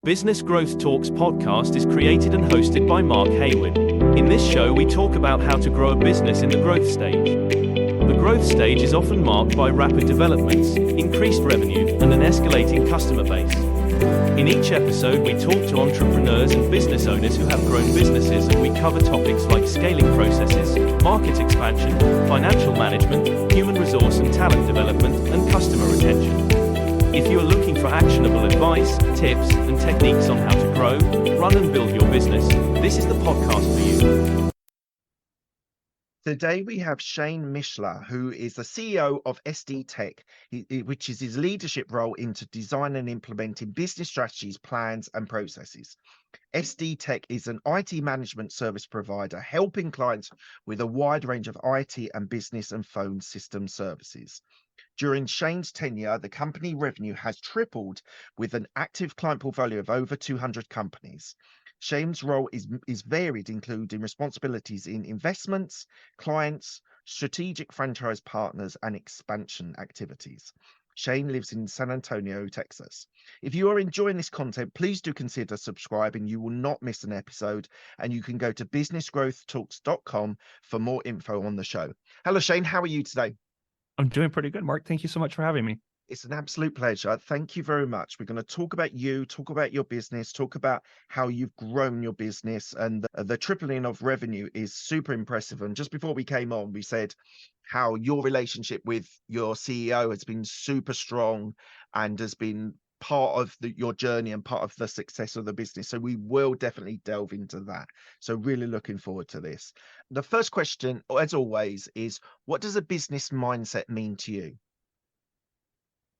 Business Growth Talks podcast is created and hosted by Mark Hayward. In this show, we talk about how to grow a business in the growth stage. The growth stage is often marked by rapid developments, increased revenue, and an escalating customer base. In each episode, we talk to entrepreneurs and business owners who have grown businesses, and we cover topics like scaling processes, market expansion, financial management, human resource and talent development, and customer retention. If you are looking for actionable advice, tips, and techniques on how to grow, run and build your business, this is the podcast for you. Today we have Shane Mishler, who is the CEO of SD Tech, which is his leadership role into design and implementing business strategies, plans, and processes. SD Tech is an IT management service provider helping clients with a wide range of IT and business and phone system services. During Shane's tenure, the company revenue has tripled with an active client portfolio of over 200 companies. Shane's role is varied, including responsibilities in investments, clients, strategic franchise partners, and expansion activities. Shane lives in San Antonio, Texas. If you are enjoying this content, please do consider subscribing. You will not miss an episode, and you can go to businessgrowthtalks.com for more info on the show. Hello, Shane. How are you today? I'm doing pretty good, Mark. Thank you so much for having me. It's an absolute pleasure. Thank you very much. We're going to talk about you, talk about your business, talk about how you've grown your business, and the tripling of revenue is super impressive. And just before we came on, we said how your relationship with your CEO has been super strong and has been part of your journey and part of the success of the business. So we will definitely delve into that. So really looking forward to this. The first question, as always, is what does a business mindset mean to you?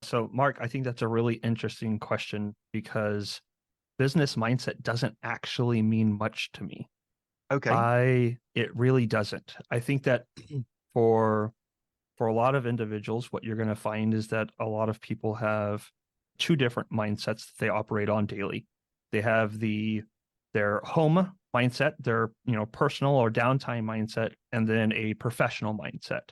So, Mark, I think that's a really interesting question because business mindset doesn't actually mean much to me. Okay. It really doesn't. I think that for a lot of individuals, what you're going to find is that a lot of people have two different mindsets that they operate on daily. They have their home mindset, their personal or downtime mindset, and then a professional mindset.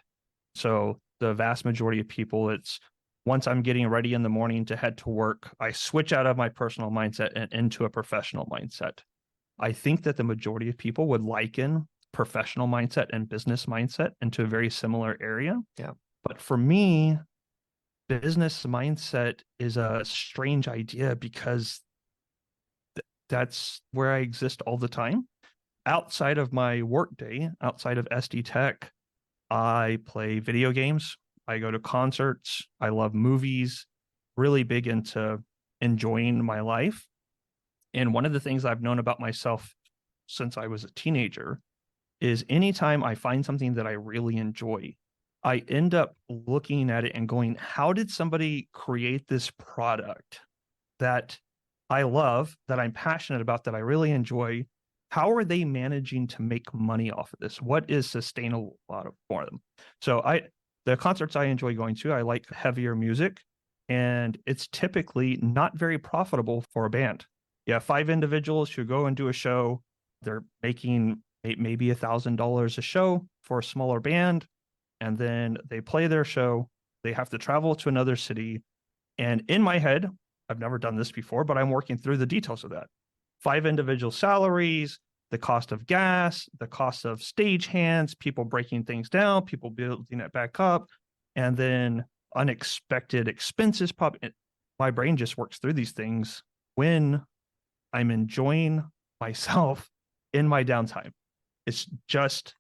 So the vast majority of people, it's once I'm getting ready in the morning to head to work, I switch out of my personal mindset and into a professional mindset. I think that the majority of people would liken professional mindset and business mindset into a very similar area. Yeah. But for me, business mindset is a strange idea because that's where I exist all the time. Outside of my workday, outside of SD Tech, I play video games. I go to concerts. I love movies, really big into enjoying my life. And one of the things I've known about myself since I was a teenager is anytime I find something that I really enjoy, I end up looking at it and going, how did somebody create this product that I love, that I'm passionate about, that I really enjoy? How are they managing to make money off of this? What is sustainable for them? So the concerts I enjoy going to, I like heavier music, and it's typically not very profitable for a band. You have 5 individuals who go and do a show. They're making maybe $1,000 a show for a smaller band, and then they play their show. They have to travel to another city. And in my head, I've never done this before, but I'm working through the details of that. 5 individual salaries, the cost of gas, the cost of stagehands, people breaking things down, people building it back up, and then unexpected expenses pop. My brain just works through these things when I'm enjoying myself in my downtime. It's just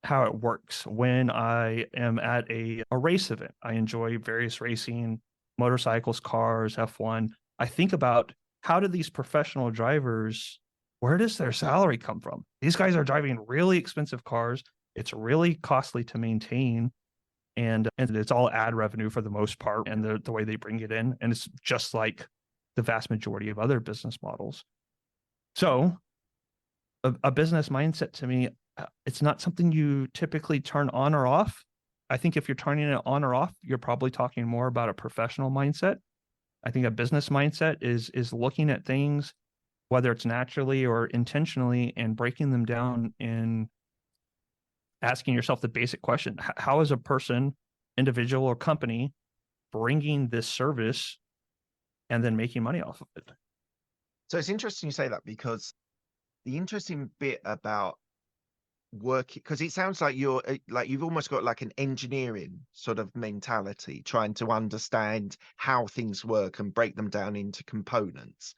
how it works. When I am at a race event, I enjoy various racing, motorcycles, cars, F1. I think about, how do these professional drivers, where does their salary come from? These guys are driving really expensive cars. It's really costly to maintain. And it's all ad revenue for the most part, and the way they bring it in. And it's just like the vast majority of other business models. So a business mindset to me, it's not something you typically turn on or off. I think if you're turning it on or off, you're probably talking more about a professional mindset. I think a business mindset is looking at things, whether it's naturally or intentionally, and breaking them down and asking yourself the basic question: how is a person, individual, or company bringing this service and then making money off of it? So it's interesting you say that, because the interesting bit about working, because it sounds like you're like you've almost got like an engineering sort of mentality, trying to understand how things work and break them down into components.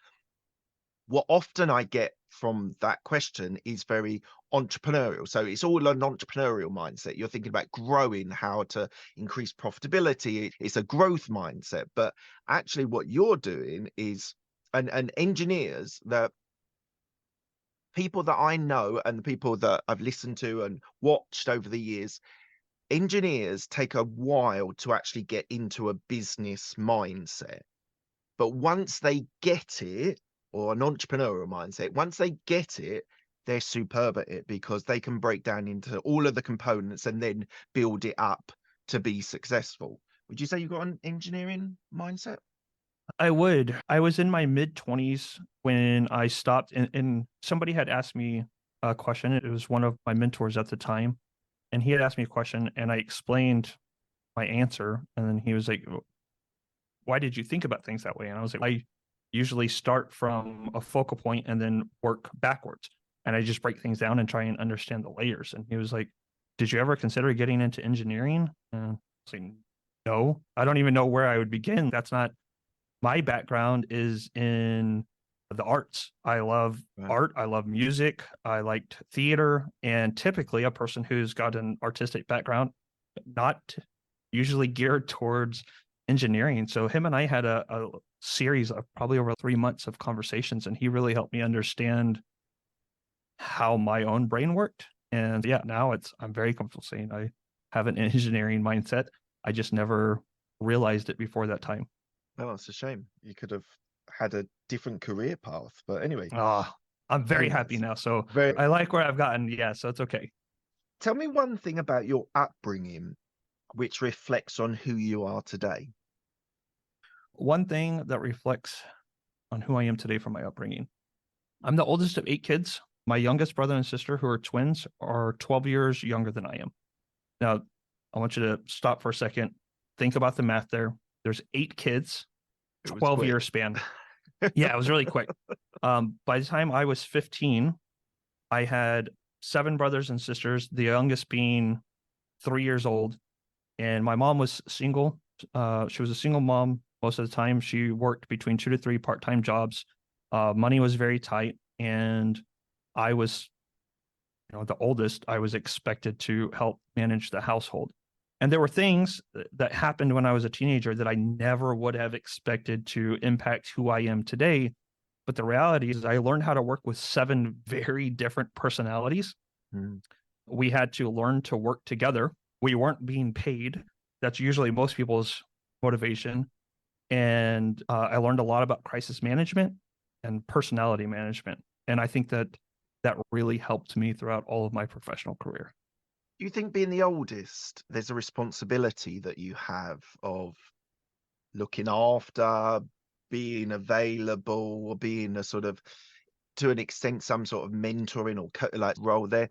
What often I get from that question is very entrepreneurial. So it's all an entrepreneurial mindset. You're thinking about growing, how to increase profitability. It's a growth mindset. But actually, what you're doing is, and engineers, the people that I know and the people that I've listened to and watched over the years, engineers take a while to actually get into a business mindset. But once they get it, or an entrepreneurial mindset, once they get it, they're superb at it, because they can break down into all of the components and then build it up to be successful. Would you say you've got an engineering mindset? I would. I was in my mid 20s when I stopped, and somebody had asked me a question. It was one of my mentors at the time, and he had asked me a question, and I explained my answer, and then he was like, "Why did you think about things that way?" And I was like, "I usually start from a focal point and then work backwards, and I just break things down and try and understand the layers." And he was like, "Did you ever consider getting into engineering?" And I was like, "No, I don't even know where I would begin. That's not my background is in the arts. I love Right. art. I love music. I liked theater. And typically, a person who's got an artistic background, not usually geared towards engineering." So, him and I had a series of probably over 3 months of conversations, and he really helped me understand how my own brain worked. And yeah, now I'm very comfortable saying I have an engineering mindset. I just never realized it before that time. Well, it's a shame. You could have had a different career path. But anyway, Ah, I'm very happy yes. now. So Very. I like where I've gotten. Yeah, so it's okay. Tell me one thing about your upbringing which reflects on who you are today. One thing that reflects on who I am today from my upbringing. I'm the oldest of 8 kids. My youngest brother and sister, who are twins, are 12 years younger than I am. Now, I want you to stop for a second. Think about the math there. There's 8 kids, It was 12-year quick. span. Yeah, it was really quick. By the time I was 15, I had 7 brothers and sisters, the youngest being 3 years old. And my mom was single. She was a single mom most of the time. She worked between 2 to 3 part-time jobs. Money was very tight, and I was, the oldest. I was expected to help manage the household. And there were things that happened when I was a teenager that I never would have expected to impact who I am today. But the reality is, I learned how to work with 7 very different personalities. Mm. We had to learn to work together. We weren't being paid. That's usually most people's motivation. And I learned a lot about crisis management and personality management. And I think that that really helped me throughout all of my professional career. Do you think, being the oldest, there's a responsibility that you have of looking after, being available, being a sort of, to an extent, some sort of mentoring or like role there?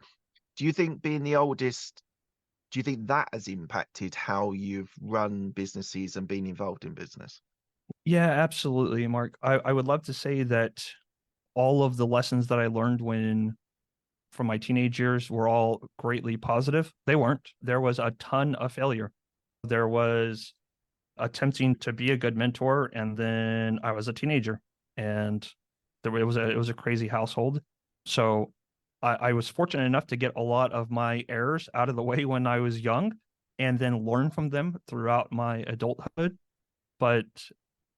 Do you think, being the oldest, do you think that has impacted how you've run businesses and been involved in business? Yeah, absolutely, Mark. I would love to say that all of the lessons that I learned from my teenage years were all greatly positive. They weren't. There was a ton of failure. There was attempting to be a good mentor, and then I was a teenager, and it was a crazy household. So I was fortunate enough to get a lot of my errors out of the way when I was young, and then learn from them throughout my adulthood. But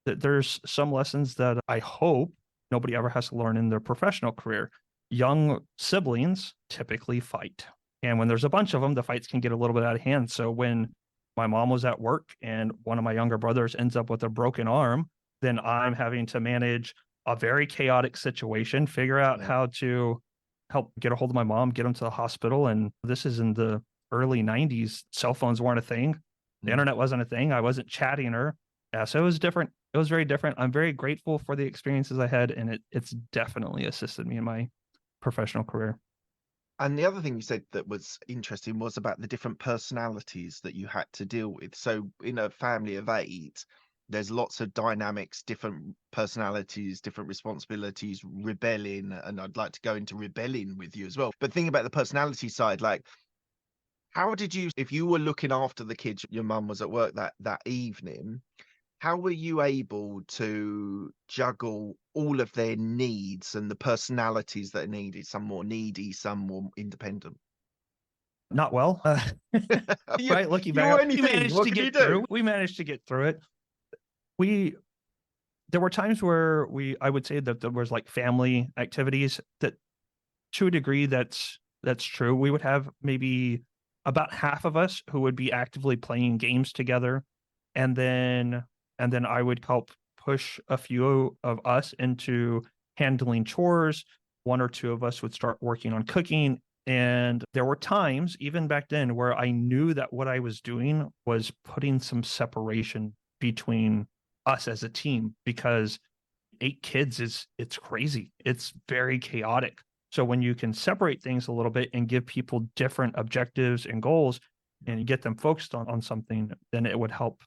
there's some lessons that I hope nobody ever has to learn in their professional career. Young siblings typically fight. And when there's a bunch of them, the fights can get a little bit out of hand. So when my mom was at work and one of my younger brothers ends up with a broken arm, then I'm having to manage a very chaotic situation, figure out Yeah. how to help get a hold of my mom, get them to the hospital. And this is in the early 90s. Cell phones weren't a thing. The Mm. internet wasn't a thing. I wasn't chatting her. Yeah, so it was different. It was very different. I'm very grateful for the experiences I had, and it's definitely assisted me in my professional career. And the other thing you said that was interesting was about the different personalities that you had to deal with. So in a family of 8, there's lots of dynamics, different personalities, different responsibilities, rebelling, and I'd like to go into rebelling with you as well. But thinking about the personality side, like, how did you, if you were looking after the kids, your mum was at work that evening, how were you able to juggle all of their needs and the personalities that are needed? Some more needy, some more independent. Not well. you, Right. Looking you back, only we think, managed what to can you get do? through. We managed to get through it. There were times where I would say that there was like family activities that, to a degree, that's true. We would have maybe about half of us who would be actively playing games together, and then I would help push a few of us into handling chores. One or two of us would start working on cooking. And there were times, even back then, where I knew that what I was doing was putting some separation between us as a team, because 8 kids it's crazy. It's very chaotic. So when you can separate things a little bit and give people different objectives and goals and get them focused on something, then it would help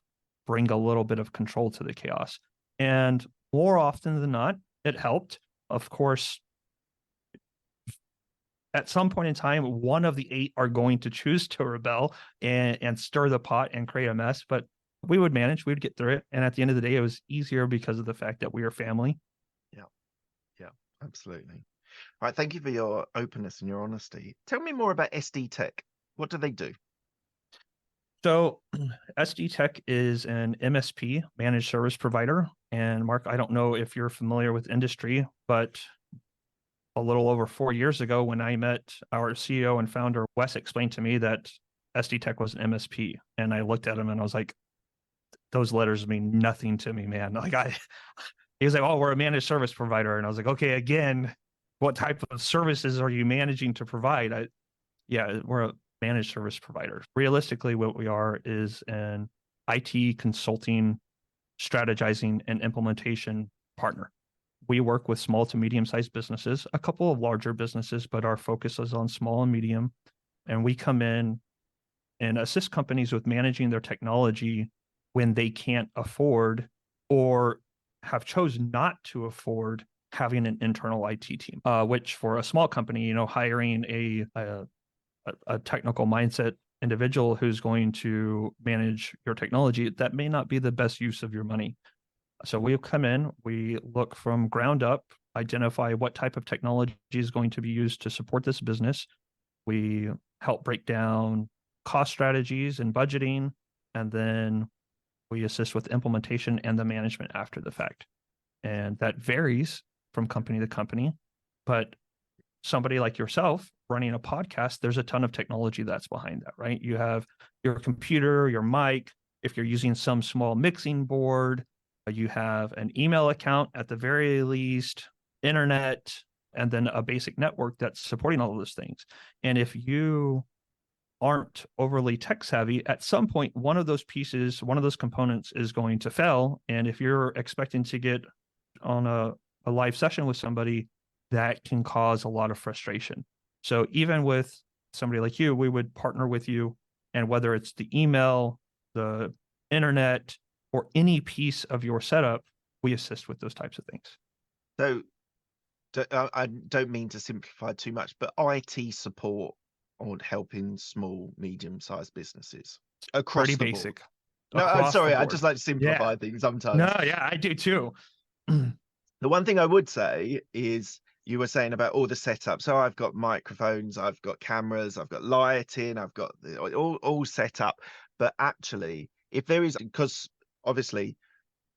bring a little bit of control to the chaos. And more often than not, it helped. Of course, at some point in time, one of the 8 are going to choose to rebel and stir the pot and create a mess. But we would manage, we would get through it. And at the end of the day, it was easier because of the fact that we are family. Yeah, absolutely. All right, thank you for your openness and your honesty. Tell me more about SD Tech. What do they do? So SD Tech is an MSP, managed service provider. And Mark, I don't know if you're familiar with industry, but a little over 4 years ago, when I met our CEO and founder, Wes explained to me that SD Tech was an MSP. And I looked at him and I was like, those letters mean nothing to me, man. He was like, oh, we're a managed service provider. And I was like, okay, again, what type of services are you managing to provide? Yeah, we're a managed service provider. Realistically, what we are is an IT consulting, strategizing, and implementation partner. We work with small to medium-sized businesses, a couple of larger businesses, but our focus is on small and medium. And we come in and assist companies with managing their technology when they can't afford or have chosen not to afford having an internal IT team, which for a small company, hiring a technical mindset individual who's going to manage your technology, that may not be the best use of your money. So we come in, we look from ground up, identify what type of technology is going to be used to support this business. We help break down cost strategies and budgeting, and then we assist with implementation and the management after the fact. And that varies from company to company, but somebody like yourself running a podcast, there's a ton of technology that's behind that, right? You have your computer, your mic. If you're using some small mixing board, you have an email account at the very least, internet, and then a basic network that's supporting all of those things. And if you aren't overly tech savvy, at some point, one of those pieces, one of those components is going to fail. And if you're expecting to get on a live session with somebody, that can cause a lot of frustration. So even with somebody like you, we would partner with you, and whether it's the email, the internet, or any piece of your setup, we assist with those types of things. So I don't mean to simplify too much, but IT support on helping small, medium-sized businesses across Pretty the basic. board. No, I'm Across sorry, the I board. just like to simplify things sometimes. No, yeah, I do too. The one thing I would say is, you were saying about all the setup. So I've got microphones, I've got cameras, I've got lighting, I've got all set up. But actually, if there is, because obviously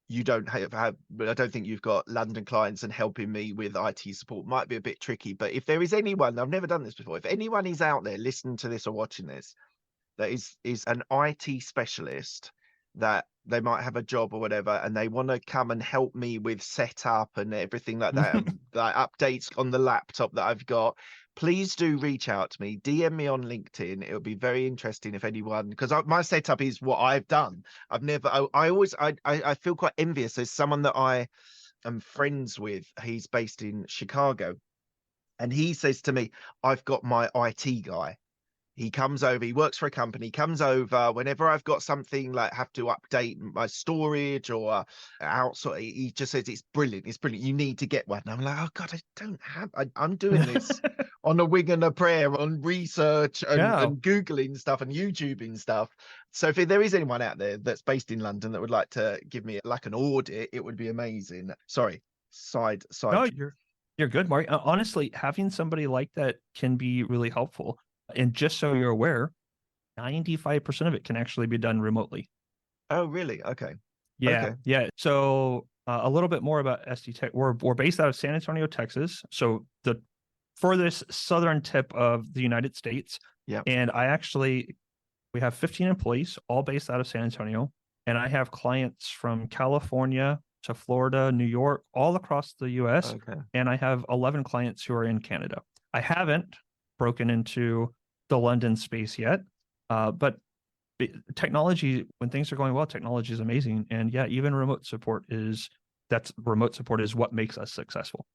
you don't have, I don't think you've got London clients, and helping me with IT support might be a bit tricky. But if there is anyone, I've never done this before, if anyone is out there listening to this or watching this, that is an IT specialist, that they might have a job or whatever, and they want to come and help me with setup and everything like that, and like updates on the laptop that I've got, please do reach out to me, DM me on LinkedIn. It'll be very interesting if anyone, because my setup is what I've done. I've never, I feel quite envious. There's someone that I am friends with, he's based in Chicago, and he says to me, I've got my IT guy. He comes over, he works for a company, comes over whenever I've got something like have to update my storage or outsource. He just says, it's brilliant. It's brilliant. You need to get one. And I'm like, oh God, I don't have, I'm doing this on a wing and a prayer on research and Googling stuff and YouTubing stuff. So if there is anyone out there that's based in London that would like to give me like an audit, it would be amazing. Sorry, side. No, you're good, Mark. Honestly, having somebody like that can be really helpful. And just so you're aware, 95% of it can actually be done remotely. Oh, really? Okay. Yeah. Okay. Yeah. So a little bit more about SD Tech. We're based out of San Antonio, Texas. So the furthest southern tip of the United States. Yeah. And we have 15 employees, all based out of San Antonio. And I have clients from California to Florida, New York, all across the US. Okay. And I have 11 clients who are in Canada. I haven't broken into the London space yet, but technology, when things are going well, technology is amazing. And yeah, even remote support is what makes us successful.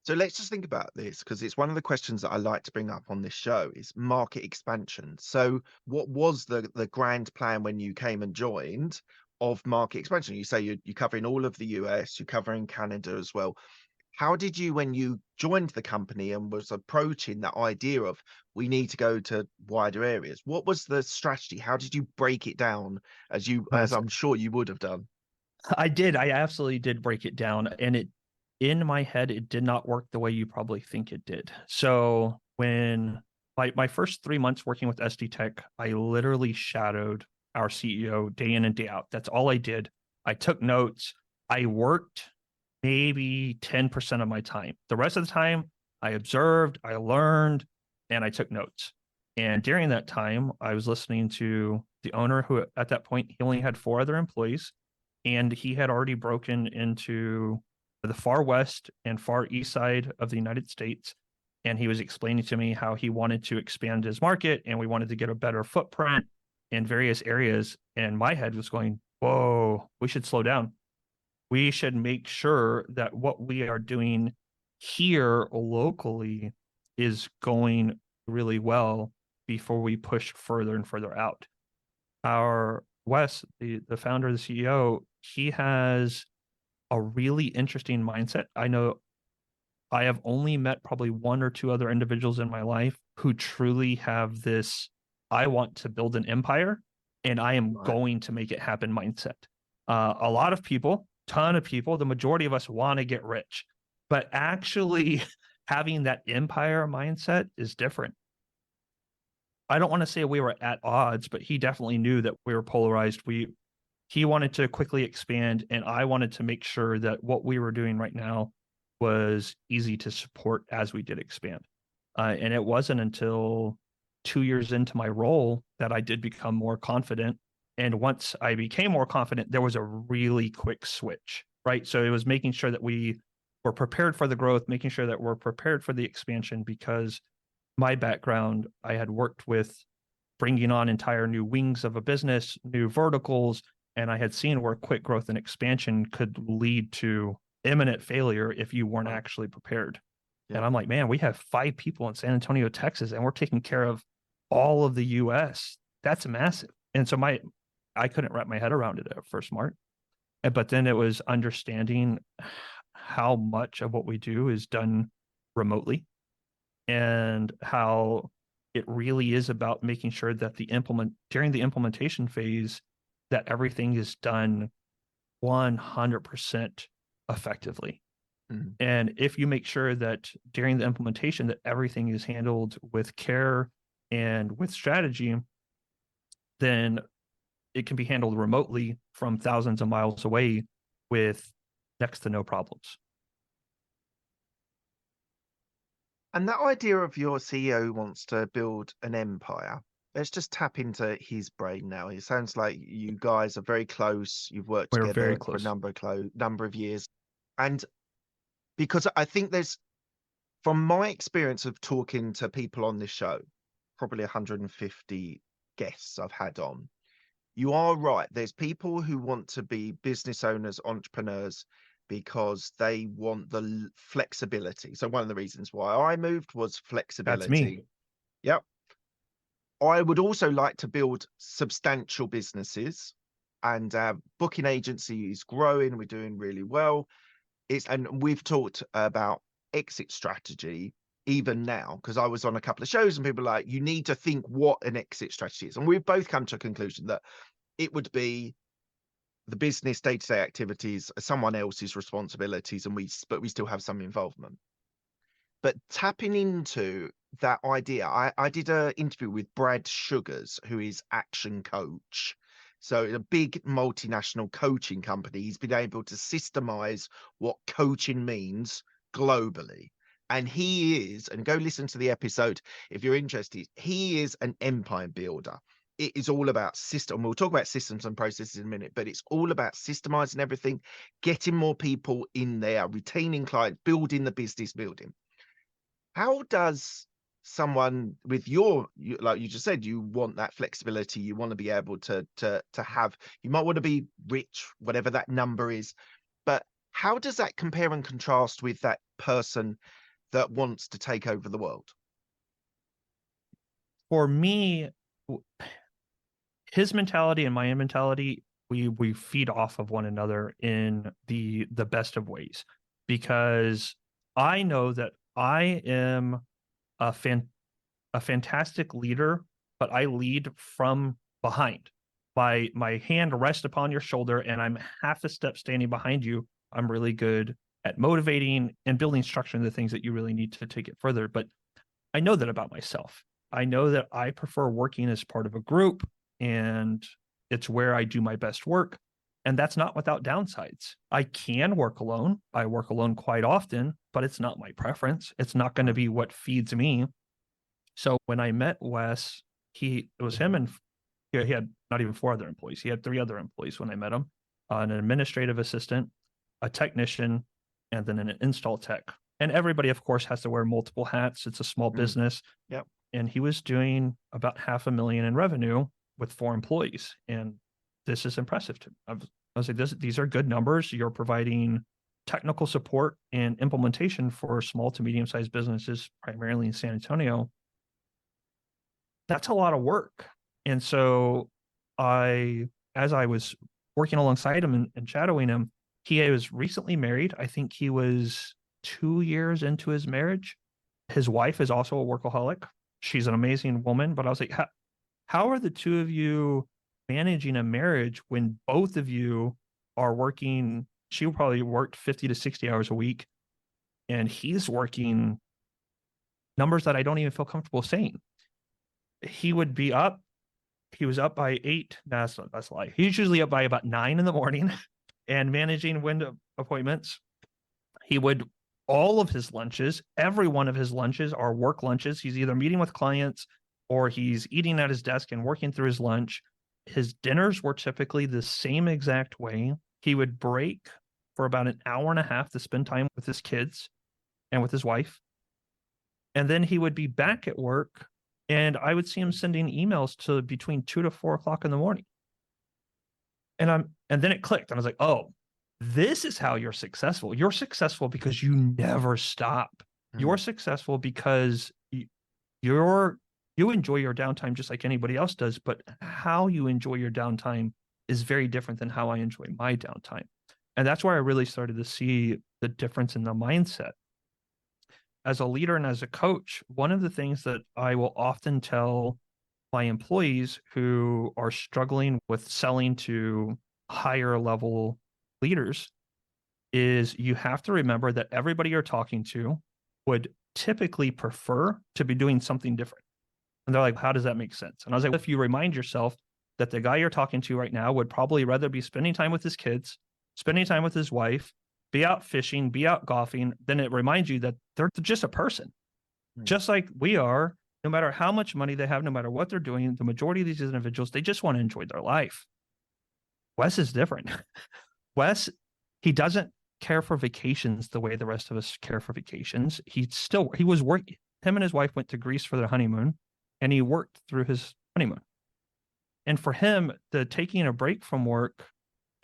So let's just think about this, because it's one of the questions that I like to bring up on this show is market expansion. So what was the grand plan when you came and joined of market expansion? You say you're covering all of the US, you're covering Canada as well. How did you, when you joined the company and was approaching that idea of we need to go to wider areas, what was the strategy? How did you break it down as I'm sure you would have done? I did. I absolutely did break it down, and in my head, it did not work the way you probably think it did. So when my first 3 months working with SD Tech, I literally shadowed our CEO day in and day out. That's all I did. I took notes. I worked maybe 10% of my time. The rest of the time, I observed, I learned, and I took notes. And during that time, I was listening to the owner, who at that point, he only had 4 other employees, and he had already broken into the far west and far east side of the United States. And he was explaining to me how he wanted to expand his market, and we wanted to get a better footprint in various areas. And my head was going, whoa, we should slow down. We should make sure that what we are doing here locally is going really well before we push further and further out. Our Wes, the founder, the CEO, he has a really interesting mindset. I know I have only met probably 1 or 2 other individuals in my life who truly have this, I want to build an empire and I am going to make it happen mindset. A lot of people, ton of people, the majority of us want to get rich, but actually having that empire mindset is different. I don't want to say we were at odds, but he definitely knew that we were polarized. He wanted to quickly expand, and I wanted to make sure that what we were doing right now was easy to support as we did expand. And it wasn't until 2 years into my role that I did become more confident. And once I became more confident, there was a really quick switch, right? So it was making sure that we were prepared for the growth, making sure that we're prepared for the expansion, because my background, I had worked with bringing on entire new wings of a business, new verticals, and I had seen where quick growth and expansion could lead to imminent failure if you weren't actually prepared. Yeah. And I'm like, man, we have 5 people in San Antonio, Texas, and we're taking care of all of the US. That's massive. And so I couldn't wrap my head around it at first, Mark. But then it was understanding how much of what we do is done remotely, and how it really is about making sure that during the implementation phase, that everything is done 100% effectively. Mm-hmm. And if you make sure that during the implementation that everything is handled with care and with strategy, then it can be handled remotely from thousands of miles away with next to no problems. And that idea of your CEO wants to build an empire, let's just tap into his brain now. It sounds like you guys are very close. You've worked together very close for a number of years. And because I think from my experience of talking to people on this show, probably 150 guests I've had on, you are right. There's people who want to be business owners, entrepreneurs, because they want the flexibility. So one of the reasons why I moved was flexibility. That's me. Yep. I would also like to build substantial businesses, and booking agency is growing. We're doing really well. And we've talked about exit strategy even now, because I was on a couple of shows and people are like, you need to think what an exit strategy is. And we've both come to a conclusion that it would be the business day-to-day activities are someone else's responsibilities, but we still have some involvement. But tapping into that idea, I did an interview with Brad Sugars, who is Action Coach. So a big multinational coaching company. He's been able to systemize what coaching means globally. And he is, and go listen to the episode if you're interested, he is an empire builder. It is all about system. We'll talk about systems and processes in a minute, but it's all about systemizing everything, getting more people in there, retaining clients, building the business, building. How does someone with like you just said, you want that flexibility, you want to be able to have, you might want to be rich, whatever that number is, but how does that compare and contrast with that person that wants to take over the world? For me, his mentality and my mentality, we feed off of one another in the best of ways, because I know that I am a fantastic leader, but I lead from behind. My hand rests upon your shoulder and I'm half a step standing behind you. I'm really good at motivating and building structure in the things that you really need to take it further. But I know that about myself. I know that I prefer working as part of a group, and it's where I do my best work. And that's not without downsides. I can work alone. I work alone quite often, but it's not my preference. It's not going to be what feeds me. So when I met Wes, it was him, and he had not even 4 other employees. He had 3 other employees when I met him, an administrative assistant, a technician, and then an install tech. And everybody, of course, has to wear multiple hats. It's a small business. Yep. And he was doing about $500,000 in revenue with 4 employees. And this is impressive to me. I was like, these are good numbers. You're providing technical support and implementation for small to medium-sized businesses, primarily in San Antonio. That's a lot of work. And so as I was working alongside him and shadowing him, he was recently married. I think he was 2 years into his marriage. His wife is also a workaholic. She's an amazing woman. But I was like, how are the 2 of you managing a marriage when both of you are working? She probably worked 50 to 60 hours a week, and he's working numbers that I don't even feel comfortable saying. He would be up. He was up by 8. That's a lie. He's usually up by about 9 in the morning and managing window appointments. He would, all of his lunches, every one of his lunches are work lunches. He's either meeting with clients or he's eating at his desk and working through his lunch. His dinners were typically the same exact way. He would break for about an hour and a half to spend time with his kids and with his wife. And then he would be back at work, and I would see him sending emails to between 2 to 4 o'clock in the morning. And then it clicked. And I was like, oh, this is how you're successful. You're successful because you never stop. You're successful because you enjoy your downtime just like anybody else does, but how you enjoy your downtime is very different than how I enjoy my downtime. And that's where I really started to see the difference in the mindset. As a leader and as a coach, one of the things that I will often tell my employees who are struggling with selling to higher level leaders is you have to remember that everybody you're talking to would typically prefer to be doing something different. And they're like, how does that make sense? And I was like, if you remind yourself that the guy you're talking to right now would probably rather be spending time with his kids, spending time with his wife, be out fishing, be out golfing, then it reminds you that they're just a person, just like we are. No matter how much money they have, no matter what they're doing, the majority of these individuals, they just want to enjoy their life. Wes is different. Wes, he doesn't care for vacations the way the rest of us care for vacations. He was working. Him and his wife went to Greece for their honeymoon, and he worked through his honeymoon. And for him, the taking a break from work,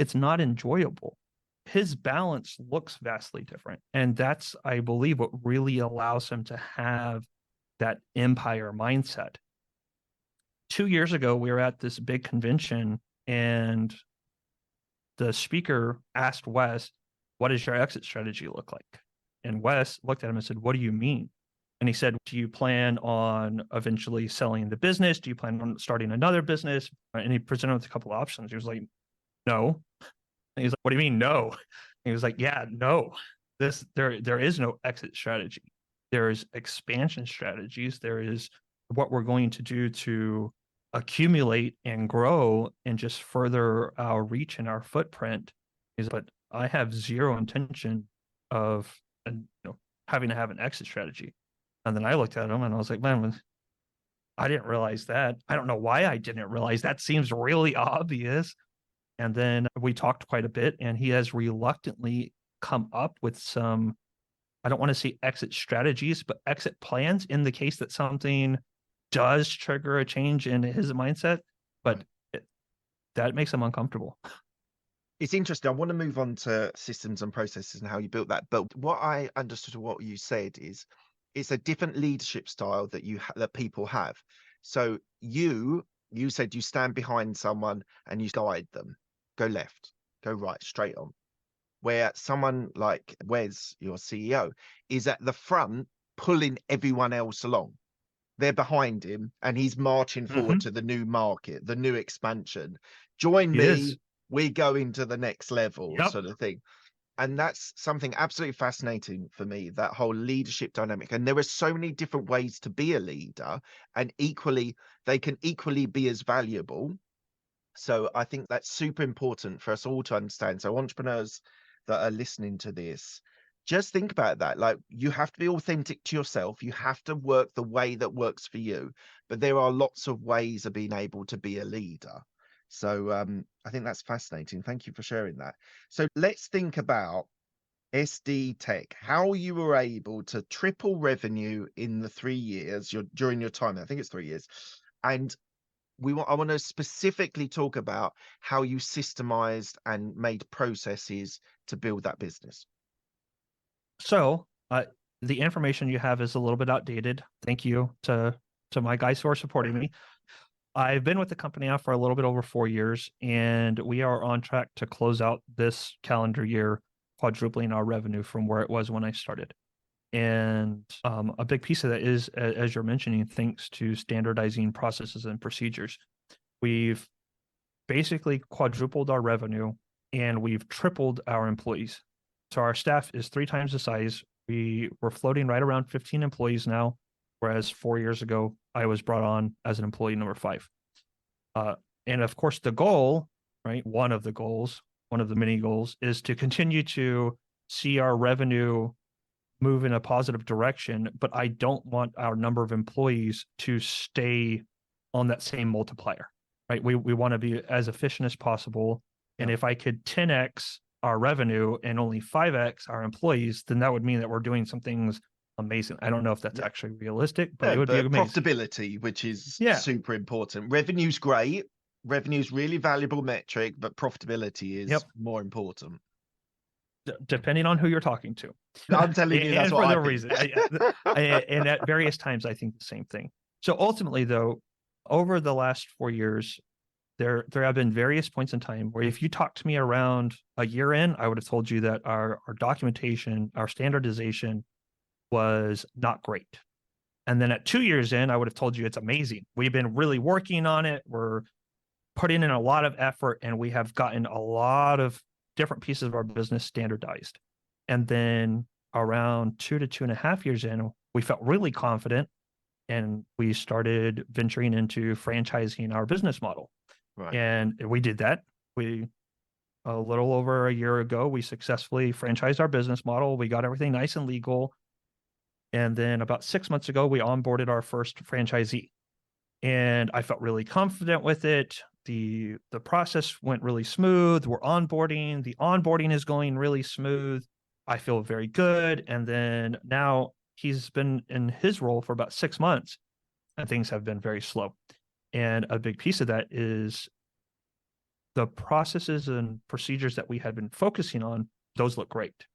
it's not enjoyable. His balance looks vastly different. And that's, I believe, what really allows him to have that empire mindset. 2 years ago, we were at this big convention, and the speaker asked Wes, "What does your exit strategy look like?" And Wes looked at him and said, "What do you mean?" And he said, "Do you plan on eventually selling the business? Do you plan on starting another business?" And he presented with a couple of options. He was like, "No." And he's like, "What do you mean, no?" And he was like, "Yeah, no. There is no exit strategy. There is expansion strategies. There is what we're going to do to accumulate and grow and just further our reach and our footprint." But I have zero intention of having to have an exit strategy. And then I looked at him and I was like, "Man, I didn't realize that. I don't know why I didn't realize that. Seems really obvious." And then we talked quite a bit, and he has reluctantly come up with some, I don't want to say exit strategies, but exit plans in the case that something does trigger a change in his mindset. But that makes him uncomfortable. It's interesting. I want to move on to systems and processes and how you built that. But what I understood of what you said is it's a different leadership style that that people have. So you said you stand behind someone and you guide them, go left, go right, straight on. Where someone like Wes, your CEO, is at the front pulling everyone else along. They're behind him and he's marching forward to the new market, the new expansion. Join me, we're going to the next level, sort of thing. And that's something absolutely fascinating for me, that whole leadership dynamic. And there are so many different ways to be a leader, and equally, they can equally be as valuable. So I think that's super important for us all to understand. So entrepreneurs that are listening to this, just think about that. Like, you have to be authentic to yourself. You have to work the way that works for you. But there are lots of ways of being able to be a leader. So I think that's fascinating. Thank you for sharing that. So let's think about SD Tech, how you were able to triple revenue in the 3 years during your time. I think it's 3 years. And I want to specifically talk about how you systemized and made processes to build that business. So the information you have is a little bit outdated. Thank you to my guys who are supporting me. I've been with the company now for a little bit over 4 years, and we are on track to close out this calendar year quadrupling our revenue from where it was when I started. And a big piece of that is, as you're mentioning, thanks to standardizing processes and procedures. We've basically quadrupled our revenue, and we've tripled our employees. So our staff is 3 times the size. We're floating right around 15 employees now, whereas 4 years ago, I was brought on as an employee number 5. And of course, the goal, right, one of the many goals, is to continue to see our revenue move in a positive direction, but I don't want our number of employees to stay on that same multiplier, right? We want to be as efficient as possible. And if I could 10x our revenue and only 5x our employees, then that would mean that we're doing some things amazing. I don't know if that's actually realistic, but it would be amazing. Profitability, which is super important. Revenue's great. Revenue's really valuable metric, but profitability is more important. Depending on who you're talking to. I'm telling you, that's what I think. Reason. And at various times, I think the same thing. So ultimately, though, over the last 4 years, there have been various points in time where if you talked to me around a year in, I would have told you that our documentation, our standardization was not great. And then at 2 years in, I would have told you it's amazing. We've been really working on it. We're putting in a lot of effort, and we have gotten a lot of different pieces of our business standardized. And then around 2 to 2.5 years in, we felt really confident, and we started venturing into franchising our business model. Right. And we did that. A little over a year ago, we successfully franchised our business model. We got everything nice and legal. And then about 6 months ago, we onboarded our first franchisee. And I felt really confident with it. The process went really smooth. We're onboarding. The onboarding is going really smooth. I feel very good. And then now he's been in his role for about 6 months, and things have been very slow. And a big piece of that is the processes and procedures that we had been focusing on. Those look great.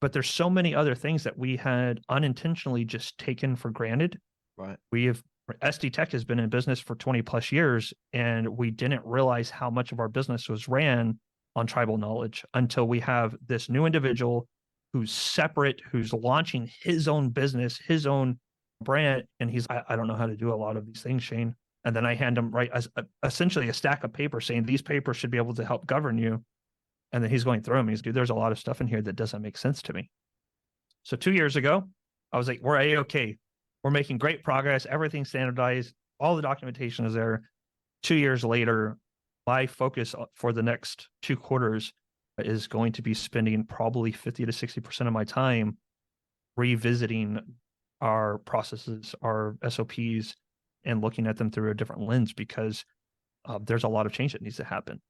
But there's so many other things that we had unintentionally just taken for granted. Right. We have SD Tech has been in business for 20 plus years, and we didn't realize how much of our business was ran on tribal knowledge until we have this new individual who's separate, who's launching his own business, his own brand. And I don't know how to do a lot of these things, Shane. And then I hand him essentially a stack of paper saying these papers should be able to help govern you. And then he's going through them. He's, dude, there's a lot of stuff in here that doesn't make sense to me. So 2 years ago, I was like, we're A-okay. We're making great progress. Everything's standardized. All the documentation is there. 2 years later, my focus for the next 2 quarters is going to be spending probably 50 to 60% of my time revisiting our processes, our SOPs, and looking at them through a different lens, because there's a lot of change that needs to happen.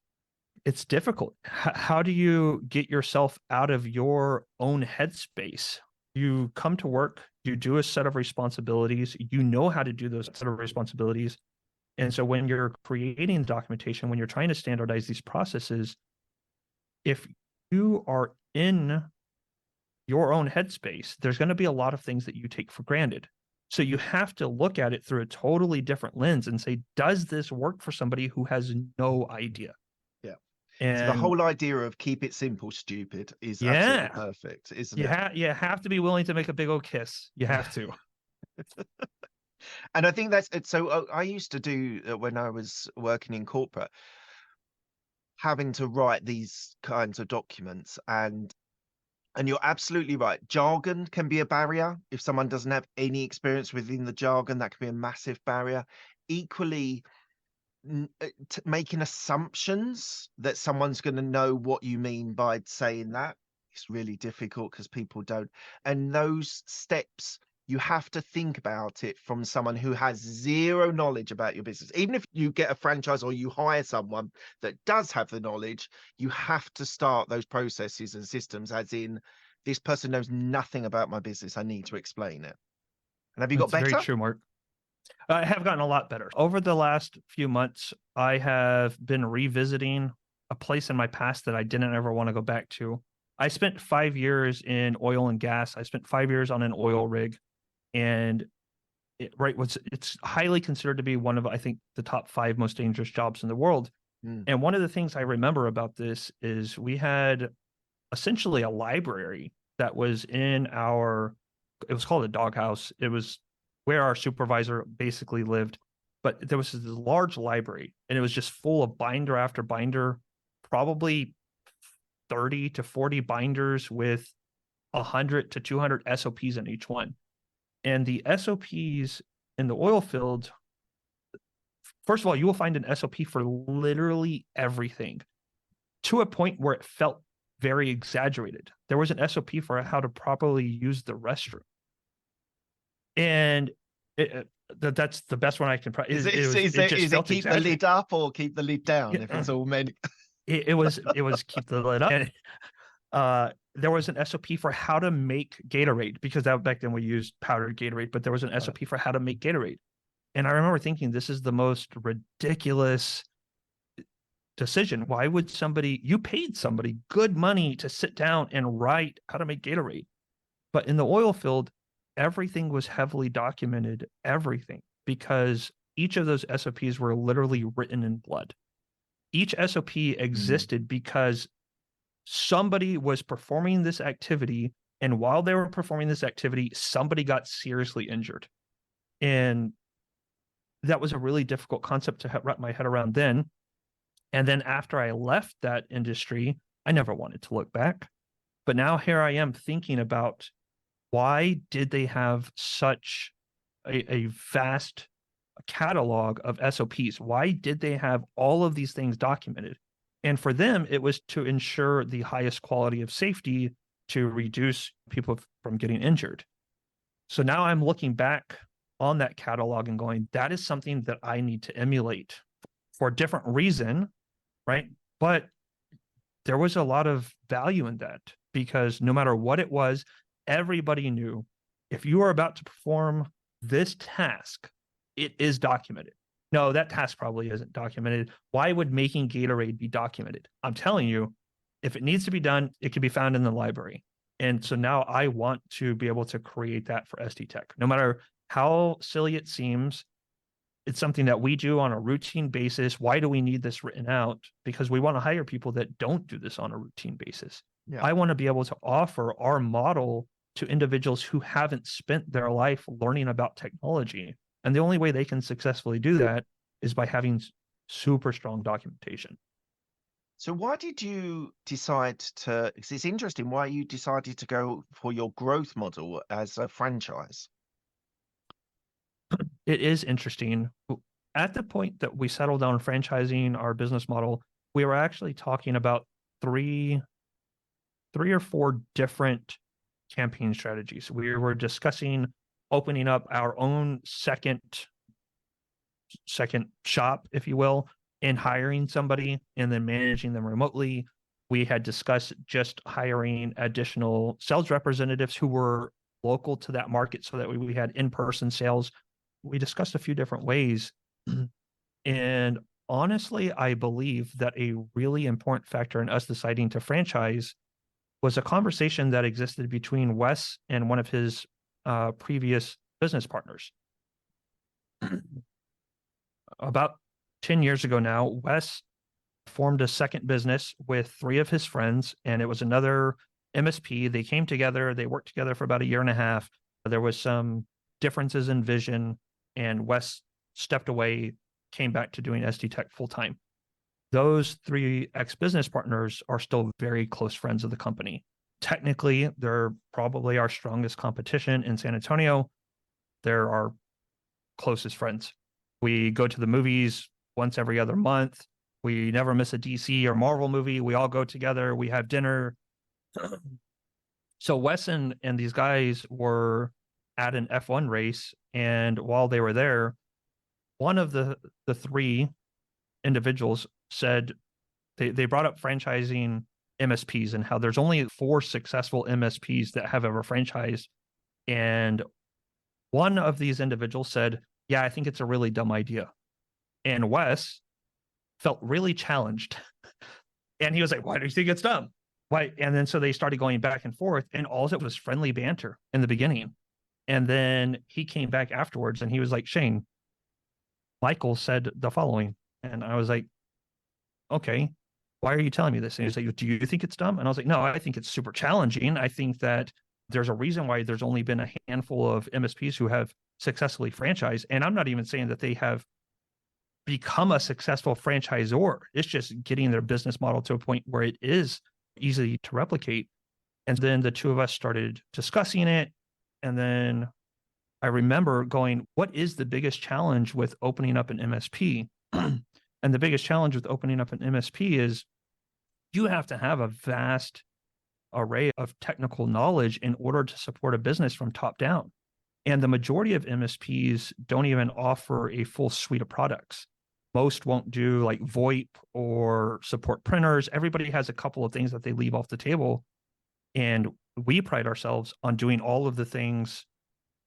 It's difficult. How do you get yourself out of your own headspace? You come to work, you do a set of responsibilities, you know how to do those set of responsibilities. And so when you're creating documentation, when you're trying to standardize these processes, if you are in your own headspace, there's going to be a lot of things that you take for granted. So you have to look at it through a totally different lens and say, does this work for somebody who has no idea? Yeah. And so the whole idea of keep it simple, stupid is absolutely perfect, isn't it? You have to be willing to make a big old kiss. You have to. And I think that's it. So I used to do when I was working in corporate, having to write these kinds of documents, and you're absolutely right. Jargon can be a barrier. If someone doesn't have any experience within the jargon, that can be a massive barrier. Equally, making assumptions that someone's going to know what you mean by saying that is really difficult because people don't. And those steps, you have to think about it from someone who has zero knowledge about your business. Even if you get a franchise or you hire someone that does have the knowledge, you have to start those processes and systems as in, this person knows nothing about my business. I need to explain it. And have you got better? Very true, Mark. I have gotten a lot better. Over the last few months, I have been revisiting a place in my past that I didn't ever want to go back to. I spent 5 years in oil and gas. I spent 5 years on an oil rig. And it's highly considered to be one of, I think, the top 5 most dangerous jobs in the world. And one of the things I remember about this is we had essentially a library that was in it was called a doghouse. It was where our supervisor basically lived. But there was this large library, and it was just full of binder after binder, probably 30 to 40 binders with 100 to 200 SOPs in each one. And the SOPs in the oil field, first of all, you will find an SOP for literally everything, to a point where it felt very exaggerated. There was an SOP for how to properly use the restroom. And that's the best one I can. Is it keep the lid up or keep the lid down? If it's all meant, it was keep the lid up. And, there was an SOP for how to make Gatorade, because back then we used powdered Gatorade, but there was an SOP for how to make Gatorade. And I remember thinking, this is the most ridiculous decision. Why would you paid somebody good money to sit down and write how to make Gatorade? But in the oil field, everything was heavily documented, everything, because each of those SOPs were literally written in blood. Each SOP existed because somebody was performing this activity, and while they were performing this activity, somebody got seriously injured. And that was a really difficult concept to wrap my head around then. And then after I left that industry, I never wanted to look back. But now here I am thinking about, why did they have such a vast catalog of SOPs? Why did they have all of these things documented? And for them, it was to ensure the highest quality of safety to reduce people from getting injured. So now I'm looking back on that catalog and going, that is something that I need to emulate for a different reason, right? But there was a lot of value in that, because no matter what it was, everybody knew if you are about to perform this task, it is documented. No, that task probably isn't documented. Why would making Gatorade be documented? I'm telling you, if it needs to be done, it can be found in the library. And so now I want to be able to create that for SD Tech. No matter how silly it seems, It's something that we do on a routine basis. Why do we need this written out? Because we want to hire people that don't do this on a routine basis. Yeah. I want to be able to offer our model to individuals who haven't spent their life learning about technology. And the only way they can successfully do that is by having super strong documentation. So why did you decide to, because it's interesting why you decided to go for your growth model as a franchise? It is interesting. At the point that we settled on franchising our business model, we were actually talking about three or four different campaign strategies. We were discussing opening up our own second shop, if you will, and hiring somebody and then managing them remotely. We had discussed just hiring additional sales representatives who were local to that market so that we had in-person sales. We discussed a few different ways. And honestly, I believe that a really important factor in us deciding to franchise was a conversation that existed between Wes and one of his previous business partners. About 10 years ago now, Wes formed a second business with three of his friends, and it was another MSP. They came together, they worked together for about a year and a half. There was some differences in vision, and Wes stepped away, came back to doing SD Tech full time. Those three ex-business partners are still very close friends of the company. Technically, they're probably our strongest competition in San Antonio. They're our closest friends. We go to the movies once every other month. We never miss a DC or Marvel movie. We all go together. We have dinner. So Wes and these guys were at an F1 race. And while they were there, one of the three individuals said they brought up franchising MSPs and how there's only 4 successful MSPs that have ever franchised. And one of these individuals said, yeah, I think it's a really dumb idea. And Wes felt really challenged. And he was like, why do you think it's dumb? Why? And then so they started going back and forth, and all of it was friendly banter in the beginning. And then he came back afterwards and he was like, Shane, Michael said the following. And I was like, okay, why are you telling me this? And he was like, do you think it's dumb? And I was like, no, I think it's super challenging. I think that there's a reason why there's only been a handful of MSPs who have successfully franchised. And I'm not even saying that they have become a successful franchisor. It's just getting their business model to a point where it is easy to replicate. And then the two of us started discussing it. And then I remember going, what is the biggest challenge with opening up an MSP? And the biggest challenge with opening up an MSP is you have to have a vast array of technical knowledge in order to support a business from top down. And the majority of MSPs don't even offer a full suite of products. Most won't do like VoIP or support printers. Everybody has a couple of things that they leave off the table. And we pride ourselves on doing all of the things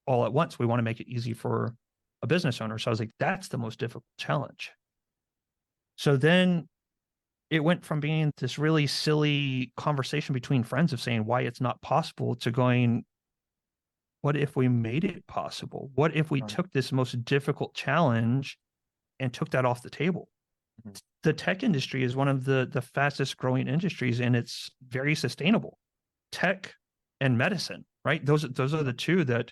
all at once. We want to make it easy for a business owner. So I was like, that's the most difficult challenge. So then it went from being this really silly conversation between friends of saying why it's not possible to going, what if we made it possible? What if we took this most difficult challenge and took that off the table? Mm-hmm. The tech industry is one of the fastest growing industries, and it's very sustainable. Tech and medicine, right? Those are the two that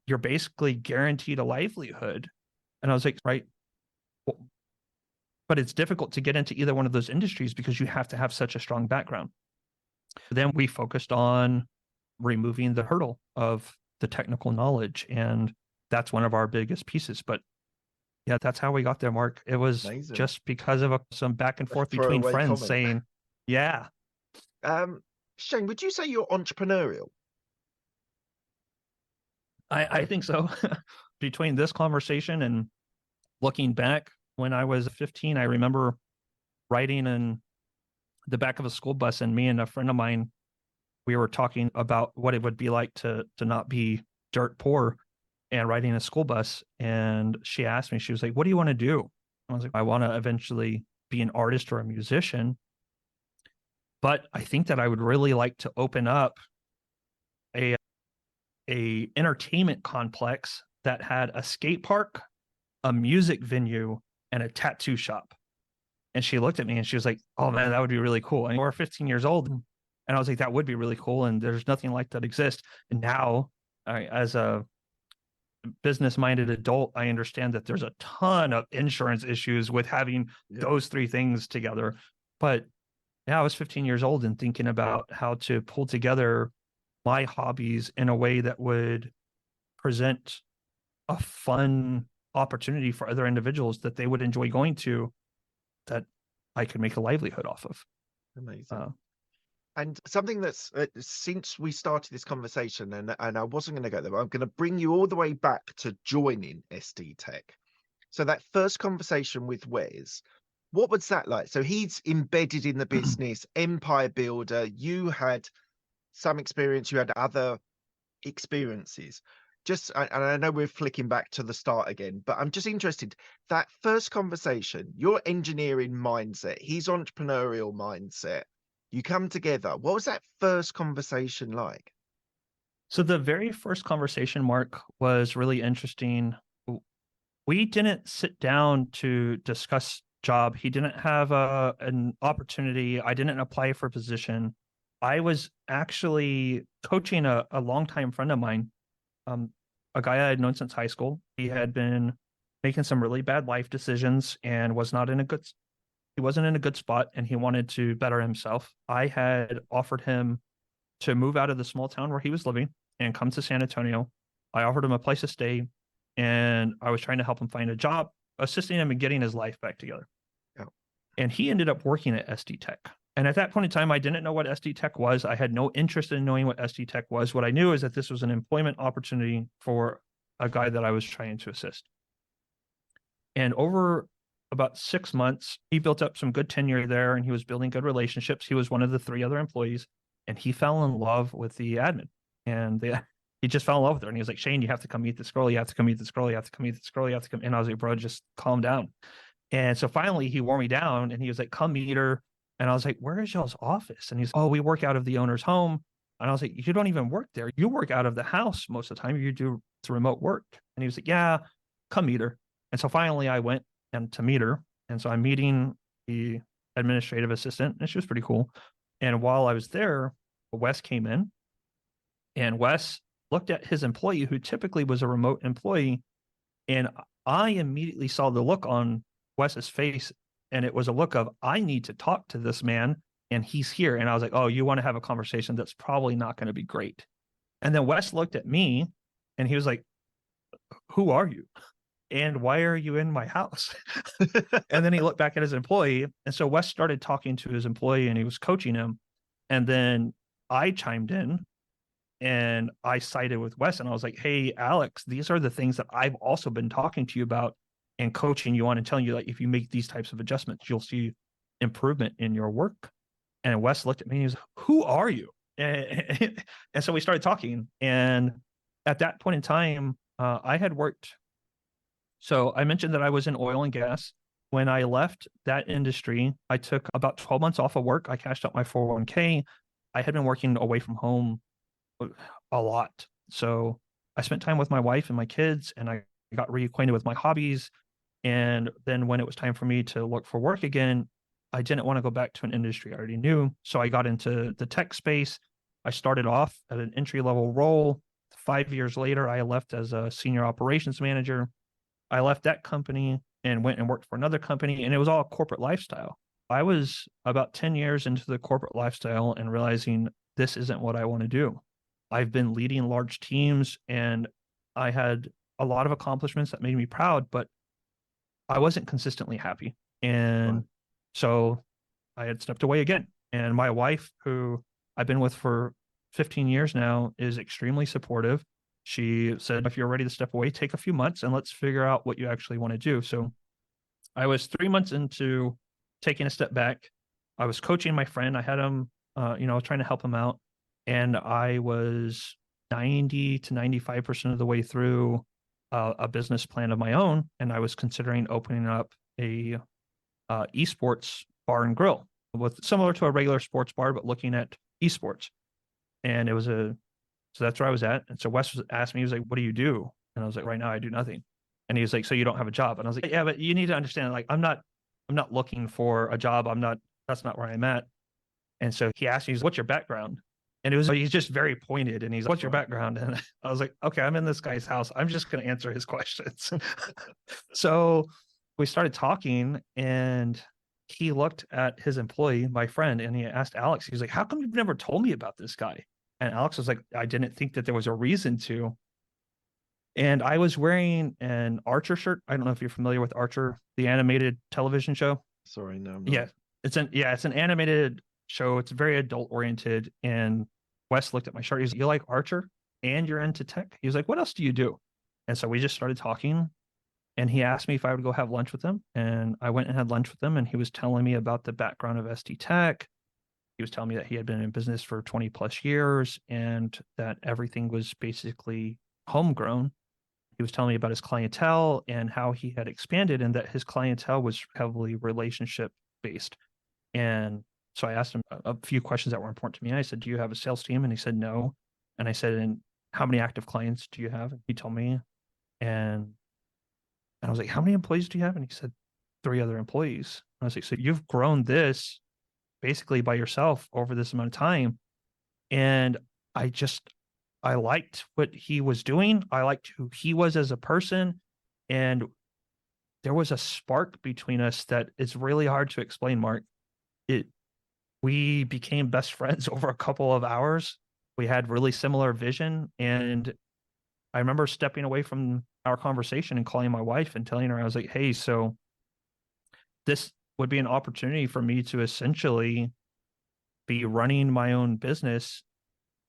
you're basically guaranteed a livelihood. And I was like, right. Well, but it's difficult to get into either one of those industries because you have to have such a strong background. Then we focused on removing the hurdle of the technical knowledge. And that's one of our biggest pieces. But yeah, that's how we got there, Mark. It was amazing. Just because of some back and forth between friends saying, yeah. Shane, would you say you're entrepreneurial? I think so. Between this conversation and looking back, when I was 15, I remember riding in the back of a school bus, and me and a friend of mine, we were talking about what it would be like to not be dirt poor and riding a school bus. And she asked me, she was like, what do you want to do? I was like, I want to eventually be an artist or a musician. But I think that I would really like to open up a entertainment complex that had a skate park, a music venue and a tattoo shop. And she looked at me and she was like, oh man, that would be really cool. And we're 15 years old. And I was like, that would be really cool. And there's nothing like that exists. And now, as a business-minded adult, I understand that there's a ton of insurance issues with having those three things together. But yeah, I was 15 years old and thinking about how to pull together my hobbies in a way that would present a fun opportunity for other individuals that they would enjoy going to, that I could make a livelihood off of. Amazing. And something that's since we started this conversation, and I wasn't going to go there, but I'm going to bring you all the way back to joining SD Tech. So that first conversation with Wes, what was that like? So he's embedded in the business, empire builder. You had some experience, you had other experiences. And I know we're flicking back to the start again, but I'm just interested, that first conversation, your engineering mindset, his entrepreneurial mindset, you come together. What was that first conversation like? So the very first conversation, Mark, was really interesting. We didn't sit down to discuss job. He didn't have an opportunity. I didn't apply for a position. I was actually coaching a longtime friend of mine, a guy I had known since high school. He had been making some really bad life decisions and wasn't in a good spot, and he wanted to better himself. I had offered him to move out of the small town where he was living and come to San Antonio. I offered him a place to stay, and I was trying to help him find a job, assisting him in getting his life back together. Yeah. And he ended up working at SD Tech. And at that point in time, I didn't know what SD Tech was. I had no interest in knowing what SD Tech was. What I knew is that this was an employment opportunity for a guy that I was trying to assist. And over about 6 months, he built up some good tenure there, and he was building good relationships. He was one of the 3 other employees, and he fell in love with the admin. And he just fell in love with her. And he was like, Shane, you have to come meet this girl. You have to come meet this girl. You have to come meet this girl. You have to come. And I was like, bro, just calm down. And so finally he wore me down, and he was like, come meet her. And I was like, where is y'all's office? And he's, oh, we work out of the owner's home. And I was like, you don't even work there. You work out of the house most of the time. You do remote work. And he was like, yeah, come meet her. And so finally I went and to meet her. And so I'm meeting the administrative assistant, and she was pretty cool. And while I was there, Wes came in, and Wes looked at his employee, who typically was a remote employee. And I immediately saw the look on Wes's face, and it was a look of, I need to talk to this man, and he's here. And I was like, oh, you want to have a conversation that's probably not going to be great. And then Wes looked at me, and he was like, who are you? And why are you in my house? And then he looked back at his employee. And so Wes started talking to his employee, and he was coaching him. And then I chimed in, and I sided with Wes, and I was like, hey, Alex, these are the things that I've also been talking to you about and coaching you on, and telling you, like, if you make these types of adjustments, you'll see improvement in your work. And Wes looked at me, and he was, who are you? And so we started talking. And at that point in time, I had worked. So I mentioned that I was in oil and gas. When I left that industry, I took about 12 months off of work. I cashed out my 401k. I had been working away from home a lot. So I spent time with my wife and my kids, and I got reacquainted with my hobbies. And then when it was time for me to look for work again, I didn't want to go back to an industry I already knew. So I got into the tech space. I started off at an entry-level role. 5 years later, I left as a senior operations manager. I left that company and went and worked for another company, and it was all corporate lifestyle. I was about 10 years into the corporate lifestyle and realizing this isn't what I want to do. I've been leading large teams, and I had a lot of accomplishments that made me proud, but I wasn't consistently happy. And so I had stepped away again. And my wife, who I've been with for 15 years now, is extremely supportive. She said, if you're ready to step away, take a few months and let's figure out what you actually want to do. So I was 3 months into taking a step back. I was coaching my friend. I had him, trying to help him out. And I was 90 to 95% of the way through a business plan of my own. And I was considering opening up a esports bar and grill, with similar to a regular sports bar, but looking at esports. And so that's where I was at. And so Wes asked me, he was like, what do you do? And I was like, right now I do nothing. And he was like, so you don't have a job? And I was like, yeah, but you need to understand, like, I'm not looking for a job. That's not where I'm at. And so he asked me, he's, what's your background? And he's just very pointed. And he's, what's your background? And I was like, okay, I'm in this guy's house. I'm just going to answer his questions. So we started talking, and he looked at his employee, my friend, and he asked Alex, he was like, how come you've never told me about this guy? And Alex was like, I didn't think that there was a reason to. And I was wearing an Archer shirt. I don't know if you're familiar with Archer, the animated television show. Sorry, no, I'm not. It's an animated show. It's very adult oriented. And Wes looked at my shirt. He's like, you like Archer and you're into tech? He was like, what else do you do? And so we just started talking. And he asked me if I would go have lunch with him. And I went and had lunch with him. And he was telling me about the background of SD Tech. He was telling me that he had been in business for 20 plus years and that everything was basically homegrown. He was telling me about his clientele and how he had expanded, and that his clientele was heavily relationship based. And so I asked him a few questions that were important to me. I said, do you have a sales team? And he said, no. And I said, and how many active clients do you have? And he told me. And I was like, how many employees do you have? And he said, 3 other employees. And I was like, so you've grown this basically by yourself over this amount of time. And I liked what he was doing. I liked who he was as a person. And there was a spark between us that is really hard to explain, Mark. We became best friends over a couple of hours. We had really similar vision. And I remember stepping away from our conversation and calling my wife and telling her, I was like, hey, so this would be an opportunity for me to essentially be running my own business,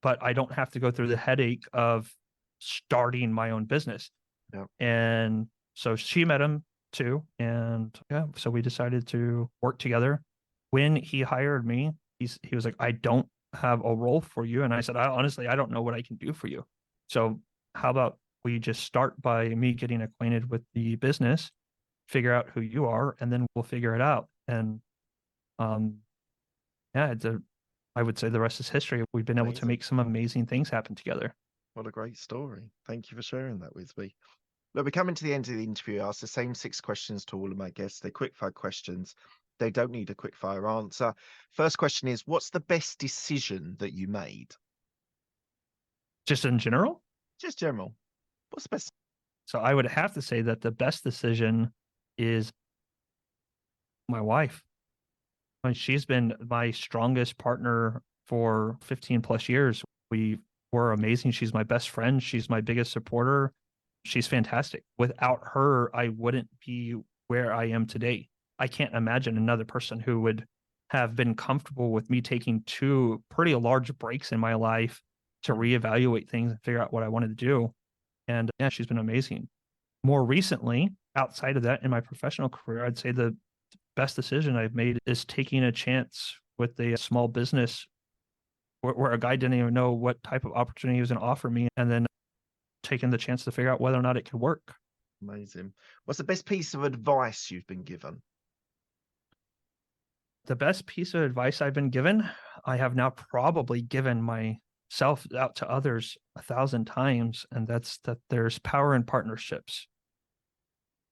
but I don't have to go through the headache of starting my own business. Yep. And so she met him too. And yeah, so we decided to work together. When he hired me, he was like, I don't have a role for you. And I said, honestly, I don't know what I can do for you. So how about we just start by me getting acquainted with the business, figure out who you are, and then we'll figure it out. And yeah, I would say the rest is history. We've been able to make some amazing things happen together. What a great story. Thank you for sharing that with me. Look, we're coming to the end of the interview. I ask the same 6 questions to all of my guests. They're quick-fire questions. They don't need a quick-fire answer. First question is, what's the best decision that you made? Just in general? Just general. What's the best? So I would have to say that the best decision is my wife. I mean, she's been my strongest partner for 15 plus years. We were amazing. She's my best friend. She's my biggest supporter. She's fantastic. Without her, I wouldn't be where I am today. I can't imagine another person who would have been comfortable with me taking 2 pretty large breaks in my life to reevaluate things and figure out what I wanted to do. And yeah, she's been amazing. More recently, outside of that, in my professional career, I'd say the best decision I've made is taking a chance with a small business where a guy didn't even know what type of opportunity he was going to offer me, and then taking the chance to figure out whether or not it could work. Amazing. What's the best piece of advice you've been given? The best piece of advice I've been given, I have now probably given myself out to others 1,000 times, and that's that there's power in partnerships.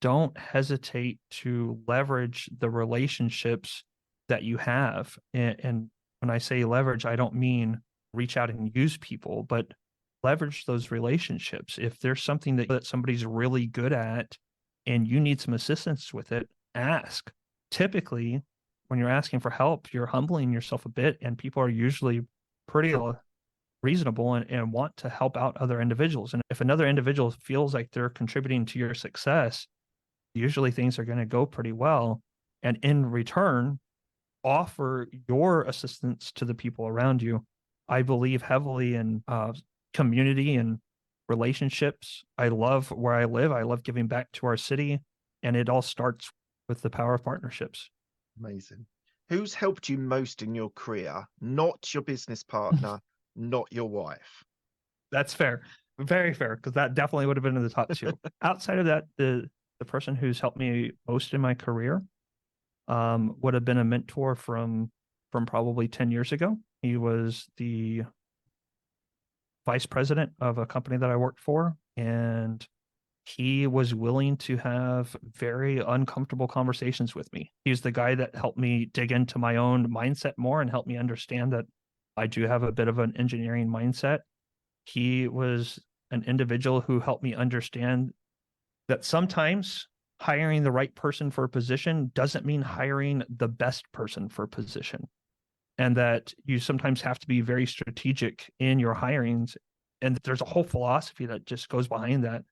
Don't hesitate to leverage the relationships that you have. And when I say leverage, I don't mean reach out and use people, but leverage those relationships. If there's something that somebody's really good at and you need some assistance with it, ask. Typically, when you're asking for help, you're humbling yourself a bit, and people are usually pretty reasonable and want to help out other individuals. And if another individual feels like they're contributing to your success, usually things are going to go pretty well. And in return, offer your assistance to the people around you. I believe heavily in community and relationships. I love where I live. I love giving back to our city. And it all starts with the power of partnerships. Amazing. Who's helped you most in your career? Not your business partner, not your wife. That's fair. Very fair, because that definitely would have been in the top 2. Outside of that, the person who's helped me most in my career would have been a mentor from probably 10 years ago. He was the vice president of a company that I worked for, and he was willing to have very uncomfortable conversations with me. He's the guy that helped me dig into my own mindset more and helped me understand that I do have a bit of an engineering mindset. He was an individual who helped me understand that sometimes hiring the right person for a position doesn't mean hiring the best person for a position, and that you sometimes have to be very strategic in your hirings. And there's a whole philosophy that just goes behind that.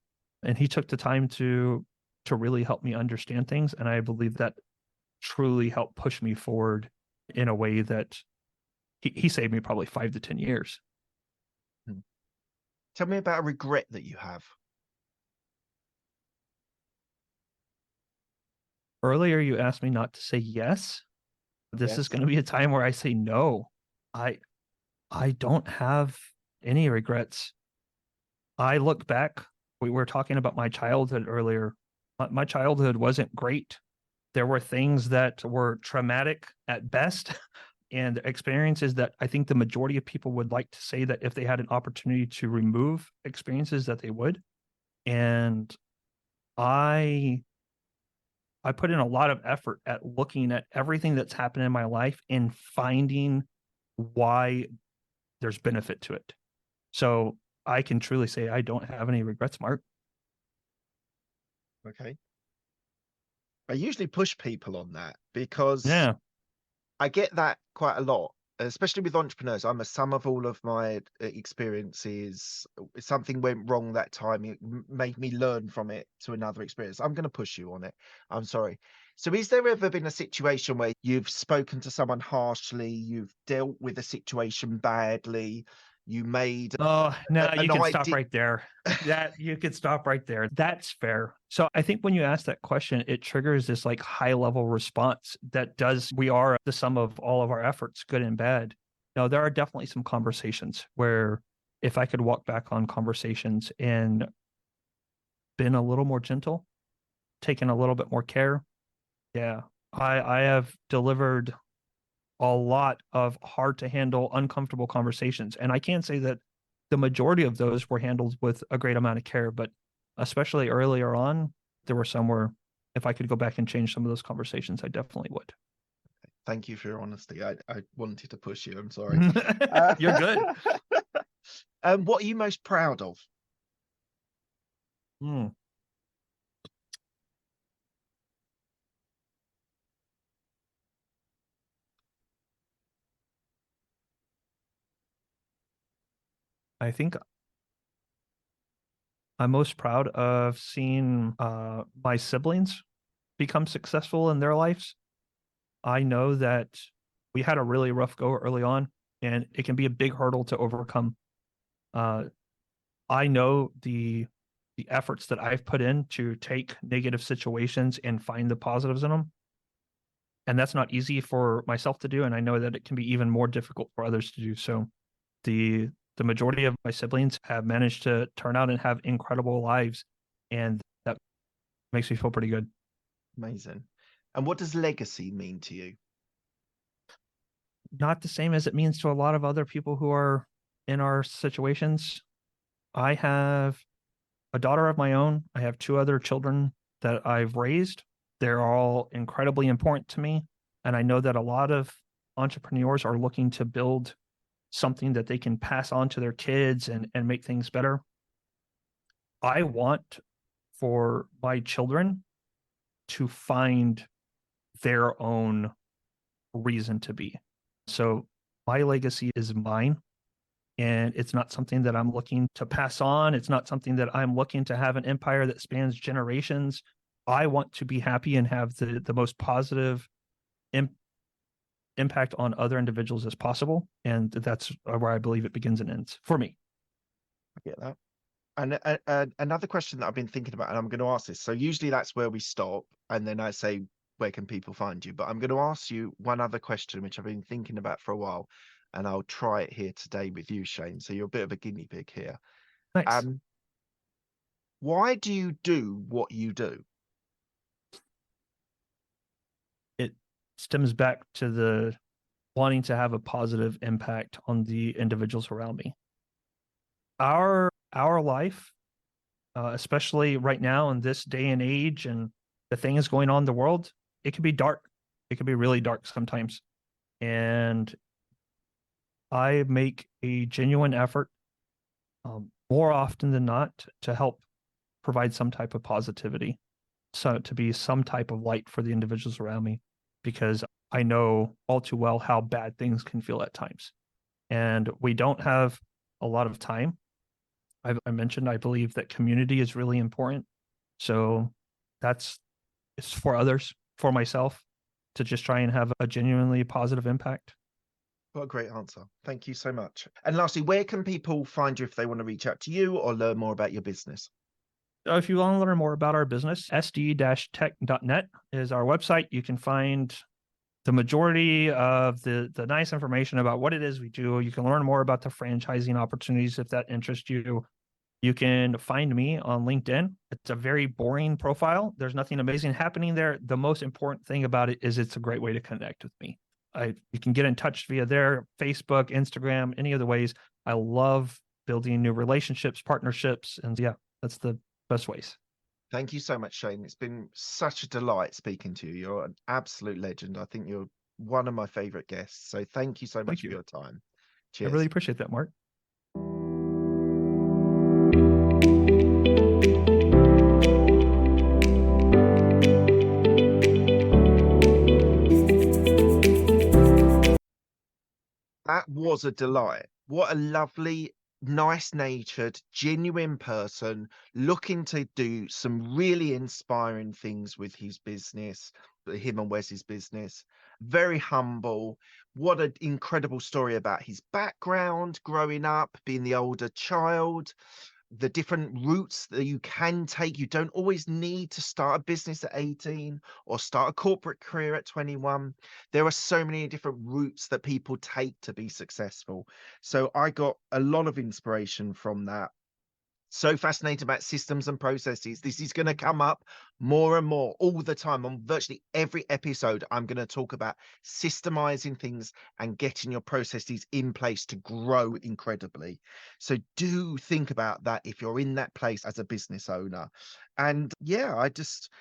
And he took the time to really help me understand things. And I believe that truly helped push me forward in a way that he saved me probably 5 to 10 years. Tell me about a regret that you have. Earlier, you asked me not to say yes. This is Yes. going to be a time where I say no. I don't have any regrets. I look back. We were talking about my childhood earlier. My childhood wasn't great. There were things that were traumatic at best and experiences that I think the majority of people would like to say that if they had an opportunity to remove experiences that they would. And I put in a lot of effort at looking at everything that's happened in my life and finding why there's benefit to it. So I can truly say I don't have any regrets, Mark. Okay. I usually push people on that because Yeah. I get that quite a lot, especially with entrepreneurs. I'm a sum of all of my experiences. If something went wrong that time, it made me learn from it to another experience. I'm going to push you on it. I'm sorry. So, is there ever been a situation where you've spoken to someone harshly, you've dealt with a situation badly, you made Oh, no, an you can stop idea? right there. That you could stop right there. That's fair. So I think when you ask that question, it triggers this like high level response that we are the sum of all of our efforts, good and bad. Now, there are definitely some conversations where if I could walk back on conversations and been a little more gentle, taken a little bit more care. Yeah, I have delivered a lot of hard to handle, uncomfortable conversations. And I can't say that the majority of those were handled with a great amount of care, but especially earlier on, there were some where if I could go back and change some of those conversations, I definitely would. Thank you for your honesty. I wanted to push you. I'm sorry. You're good. What are you most proud of? Hmm. I think I'm most proud of seeing my siblings become successful in their lives. I know that we had a really rough go early on, and it can be a big hurdle to overcome. Uh, I know the efforts that I've put in to take negative situations and find the positives in them, and that's not easy for myself to do. And I know that it can be even more difficult for others to do. So the majority of my siblings have managed to turn out and have incredible lives, and that makes me feel pretty good. Amazing. And what does legacy mean to you? Not the same as it means to a lot of other people who are in our situations. I have a daughter of my own. I have two other children that I've raised. They're all incredibly important to me. And I know that a lot of entrepreneurs are looking to build something that they can pass on to their kids and make things better. I want for my children to find their own reason to be. So my legacy is mine. And it's not something that I'm looking to pass on. It's not something that I'm looking to have an empire that spans generations. I want to be happy and have the most positive impact on other individuals as possible. And that's where I believe it begins and ends for me. I get that. And another question that I've been thinking about, and I'm going to ask this. So usually that's where we stop, and then I say, where can people find you? But I'm going to ask you one other question, which I've been thinking about for a while, and I'll try it here today with you, Shane. So you're a bit of a guinea pig here. Nice. Why do you do what you do? It stems back to the wanting to have a positive impact on the individuals around me. Our life especially right now in this day and age and the things going on in the world. It can be dark. It can be really dark sometimes. And I make a genuine effort, more often than not, to help provide some type of positivity, so to be some type of light for the individuals around me, because I know all too well how bad things can feel at times. And we don't have a lot of time. I mentioned, I believe that community is really important. So it's for others, for myself, to just try and have a genuinely positive impact. What a great answer. Thank you so much. And lastly, where can people find you if they want to reach out to you or learn more about your business? So if you want to learn more about our business, sd-tech.net is our website. You can find the majority of the nice information about what it is we do. You can learn more about the franchising opportunities if that interests you. You can find me on LinkedIn. It's a very boring profile. There's nothing amazing happening there. The most important thing about it is it's a great way to connect with me. You can get in touch via there, Facebook, Instagram, any of the ways. I love building new relationships, partnerships, and yeah, that's the best ways. Thank you so much, Shane. It's been such a delight speaking to you. You're an absolute legend. I think you're one of my favorite guests. So thank you so much for your time. Cheers. I really appreciate that, Mark. That was a delight. What a lovely, nice-natured, genuine person looking to do some really inspiring things with his business, him and Wes's business. Very humble. What an incredible story about his background, growing up, being the older child, the different routes that you can take. You don't always need to start a business at 18 or start a corporate career at 21. There are so many different routes that people take to be successful. So I got a lot of inspiration from that. So fascinated about systems and processes. This is going to come up more and more all the time. On virtually every episode, I'm going to talk about systemizing things and getting your processes in place to grow incredibly. So do think about that if you're in that place as a business owner. And yeah,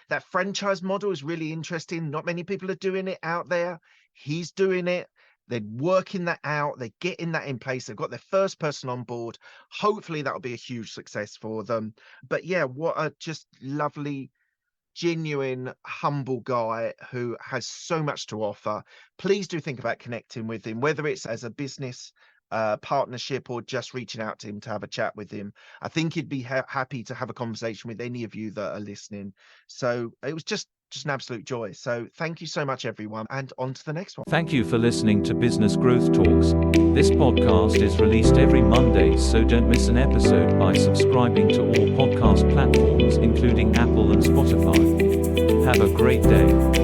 that franchise model is really interesting. Not many people are doing it out there. He's doing it. They're working that out. They're getting that in place. They've got their first person on board. Hopefully that'll be a huge success for them. But yeah, what a just lovely, genuine, humble guy who has so much to offer. Please do think about connecting with him, whether it's as a business partnership or just reaching out to him to have a chat with him. I think he'd be happy to have a conversation with any of you that are listening. So it was just an absolute joy. So thank you so much, everyone, and on to the next one. Thank you for listening to Business Growth Talks. This podcast is released every Monday, so don't miss an episode by subscribing to all podcast platforms, including Apple and Spotify. Have a great day.